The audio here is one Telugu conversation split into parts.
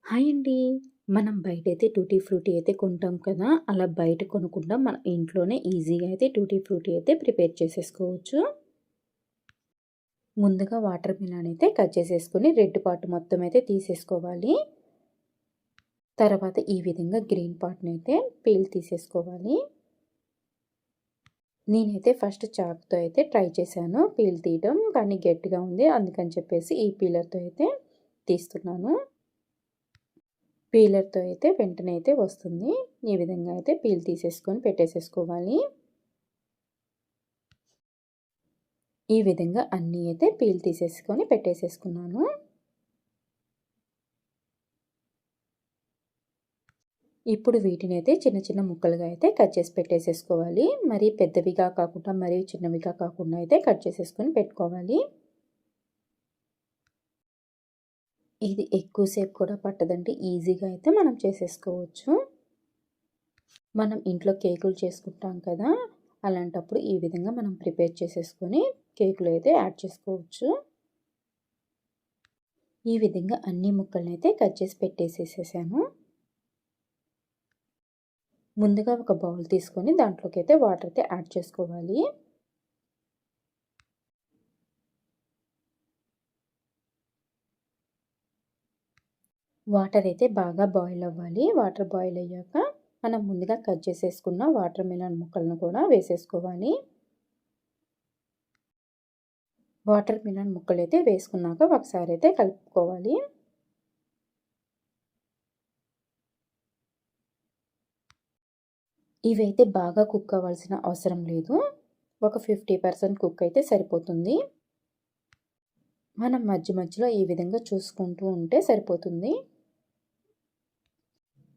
హాయ్ అండి. మనం బయటైతే టూటీ ఫ్రూటీ అయితే కొంటాం కదా! అలా బయట కొనకుండా మన ఇంట్లోనే ఈజీగా అయితే టూటీ ఫ్రూటీ అయితే ప్రిపేర్ చేసేసుకోవచ్చు. ముందుగా వాటర్ మిలన్ అయితే కట్ చేసేసుకొని రెడ్ పార్ట్ మొత్తం అయితే తీసేసుకోవాలి. తర్వాత ఈ విధంగా గ్రీన్ పార్ట్‌నైతే పీల్ తీసేసుకోవాలి. నేనైతే ఫస్ట్ చాకుతో అయితే ట్రై చేశాను పీల్ తీయడం. కానీ గట్టిగా ఉంది. అందుకని చెప్పేసి ఈ పీలర్‌తో అయితే తీస్తున్నాను. పీలర్‌తో అయితే వెంటనే అయితే వస్తుంది. ఈ విధంగా అయితే పీల్ తీసేసుకొని పెట్టేసేసుకోవాలి. ఈ విధంగా అన్నీ అయితే పీల్ తీసేసుకొని పెట్టేసేసుకున్నాను. ఇప్పుడు వీటినైతే చిన్న చిన్న ముక్కలుగా అయితే కట్ చేసి పెట్టేసేసుకోవాలి. మరీ పెద్దవిగా కాకుండా మరీ చిన్నవిగా కాకుండా అయితే కట్ చేసేసుకొని పెట్టుకోవాలి. ఇది ఎక్కువ సేపు కూడా పట్టదండి. ఈజీగా అయితే మనం చేసేసుకోవచ్చు. మనం ఇంట్లో కేకులు చేసుకుంటాం కదా! అలాంటప్పుడు ఈ విధంగా మనం ప్రిపేర్ చేసేసుకొని కేకులు అయితే యాడ్ చేసుకోవచ్చు. ఈ విధంగా అన్ని ముక్కలనైతే కట్ చేసి పెట్టేసేసేసాను. ముందుగా ఒక బౌల్ తీసుకొని దాంట్లోకి అయితే వాటర్ అయితే యాడ్ చేసుకోవాలి. వాటర్ అయితే బాగా బాయిల్ అవ్వాలి. వాటర్ బాయిల్ అయ్యాక మనం ముందుగా కట్ చేసేసుకున్న వాటర్ మిలన్ ముక్కలను కూడా వేసేసుకోవాలి. వాటర్ మిలన్ ముక్కలైతే వేసుకున్నాక ఒకసారి అయితే కలుపుకోవాలి. ఇవైతే బాగా కుక్ అవ్వాల్సిన అవసరం లేదు. ఒక 50% కుక్ అయితే సరిపోతుంది. మనం మధ్య మధ్యలో ఈ విధంగా చూసుకుంటూ ఉంటే సరిపోతుంది.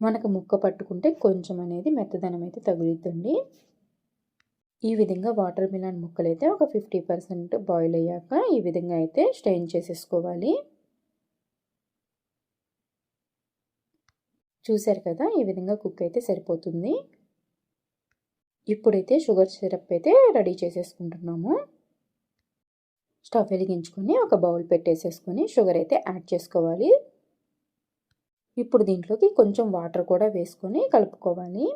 మనకు ముక్క పట్టుకుంటే కొంచెం అనేది మెత్తదనం అయితే తగులుతుంది. ఈ విధంగా వాటర్ మిలన్ ముక్కలైతే ఒక 50% బాయిల్ అయ్యాక ఈ విధంగా అయితే స్ట్రెయిన్ చేసేసుకోవాలి. చూసారు కదా! ఈ విధంగా కుక్ అయితే సరిపోతుంది. ఇప్పుడైతే షుగర్ సిరప్ అయితే రెడీ చేసేసుకుంటున్నాము. స్టవ్ వెలిగించుకొని ఒక బౌల్ పెట్టేసేసుకొని షుగర్ అయితే యాడ్ చేసుకోవాలి. ఇప్పుడు దీంట్లోకి కొంచెం వాటర్ కూడా వేసుకొని కలుపుకోవాలి.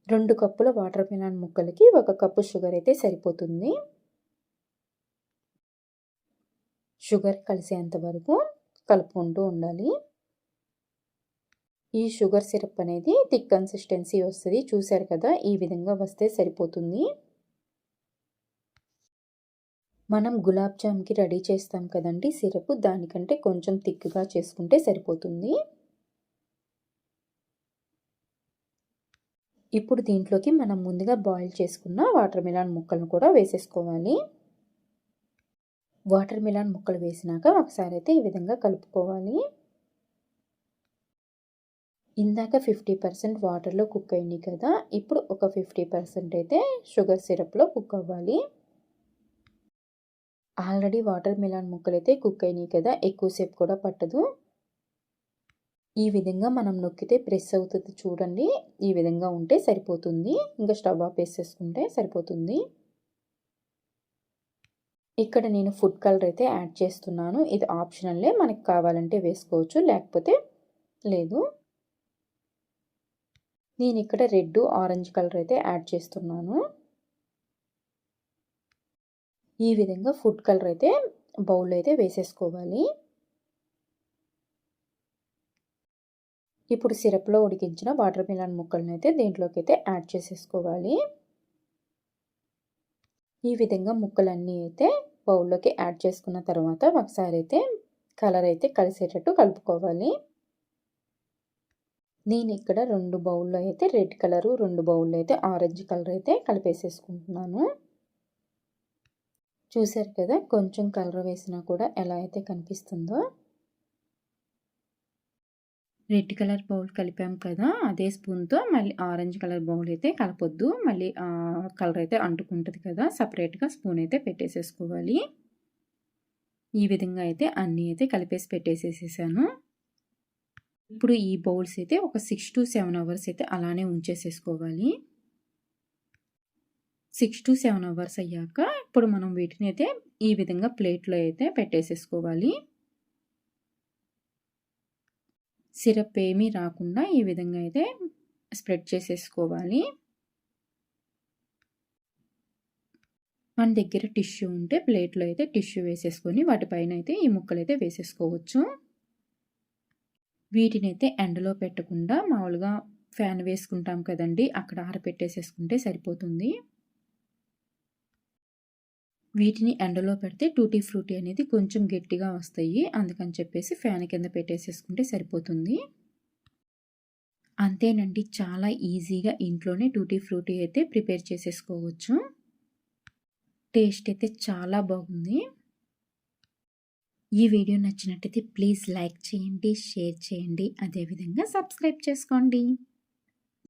2 కప్పుల వాటర్ మిలన్ ముక్కలకి 1 కప్పు షుగర్ అయితే సరిపోతుంది. షుగర్ కలిసేంత వరకు కలుపుకుంటూ ఉండాలి. ఈ షుగర్ సిరప్ అనేది థిక్ కన్సిస్టెన్సీ వస్తుంది. చూసారు కదా! ఈ విధంగా వస్తే సరిపోతుంది. మనం గులాబ్ జామ్‌కి రెడీ చేస్తాం కదండీ సిరప్, దానికంటే కొంచెం థిక్‌గా చేసుకుంటే సరిపోతుంది. ఇప్పుడు దీంట్లోకి మనం ముందుగా బాయిల్ చేసుకున్న వాటర్ మిలన్ ముక్కలను కూడా వేసేసుకోవాలి. వాటర్ మిలన్ ముక్కలు వేసినాక ఒకసారి అయితే ఈ విధంగా కలుపుకోవాలి. ఇందాక 50% వాటర్‌లో కుక్ అయింది కదా! ఇప్పుడు ఒక 50% అయితే షుగర్ సిరప్‌లో కుక్ అవ్వాలి. ఆల్రెడీ వాటర్ మిలన్ ముక్కలైతే కుక్ అయినాయి కదా! ఎక్కువసేపు కూడా పట్టదు. ఈ విధంగా మనం నొక్కితే ప్రెస్ అవుతుంది చూడండి. ఈ విధంగా ఉంటే సరిపోతుంది. ఇంకా స్టవ్ ఆపేసేసుకుంటే సరిపోతుంది. ఇక్కడ నేను ఫుడ్ కలర్ అయితే యాడ్ చేస్తున్నాను. ఇది ఆప్షనల్లే, మనకి కావాలంటే వేసుకోవచ్చు, లేకపోతే లేదు. నేను ఇక్కడ రెడ్, ఆరెంజ్ కలర్ అయితే యాడ్ చేస్తున్నాను. ఈ విధంగా ఫుడ్ కలర్ అయితే బౌల్లో అయితే వేసేసుకోవాలి. ఇప్పుడు సిరప్‌లో ఉడికించిన వాటర్ మిలన్ ముక్కలను అయితే దీంట్లోకి అయితే యాడ్ చేసేసుకోవాలి. ఈ విధంగా ముక్కలన్నీ అయితే బౌల్లోకి యాడ్ చేసుకున్న తర్వాత ఒకసారి అయితే కలర్ అయితే కలిసేటట్టు కలుపుకోవాలి. నేను ఇక్కడ 2 బౌల్లో అయితే రెడ్ కలరు, 2 బౌల్లో అయితే ఆరెంజ్ కలర్ అయితే కలిపేసేసుకుంటున్నాను. చూసారు కదా! కొంచెం కలర్ వేసినా కూడా ఎలా అయితే కనిపిస్తుందో. రెడ్ కలర్ బౌల్ కలిపాం కదా! అదే స్పూన్‌తో మళ్ళీ ఆరెంజ్ కలర్ బౌల్ అయితే కలపొద్దు. మళ్ళీ కలర్ అయితే అంటుకుంటది కదా! సెపరేట్‌గా స్పూన్ అయితే పెట్టేసేసుకోవాలి. ఈ విధంగా అయితే అన్నీ అయితే కలిపేసి పెట్టేసేసేసాను. ఇప్పుడు ఈ బౌల్స్ అయితే ఒక 6-7 అవర్స్ అయితే అలానే ఉంచేసేసుకోవాలి. 6-7 అవర్స్ అయ్యాక ఇప్పుడు మనం వీటిని అయితే ఈ విధంగా ప్లేట్‌లో అయితే పెట్టేసేసుకోవాలి. సిరప్ ఏమీ రాకుండా ఈ విధంగా అయితే స్ప్రెడ్ చేసేసుకోవాలి. మన దగ్గర టిష్యూ ఉంటే ప్లేట్‌లో అయితే టిష్యూ వేసేసుకొని వాటిపైన అయితే ఈ ముక్కలైతే వేసేసుకోవచ్చు. వీటినైతే ఎండలో పెట్టకుండా మామూలుగా ఫ్యాన్ వేసుకుంటాం కదండీ! అక్కడ ఆరబెట్టేసేసుకుంటే సరిపోతుంది. వీటిని ఎండలో పెడితే టూటీ ఫ్రూటీ అనేది కొంచెం గట్టిగా వస్తాయి. అందుకని చెప్పేసి ఫ్యాన్ కింద పెట్టేసేసుకుంటే సరిపోతుంది. అంతేనండి. చాలా ఈజీగా ఇంట్లోనే టూటీ ఫ్రూటీ అయితే ప్రిపేర్ చేసేసుకోవచ్చు. టేస్ట్ అయితే చాలా బాగుంది. ఈ వీడియో నచ్చినట్టయితే ప్లీజ్ లైక్ చేయండి, షేర్ చేయండి. అదేవిధంగా సబ్స్క్రైబ్ చేసుకోండి.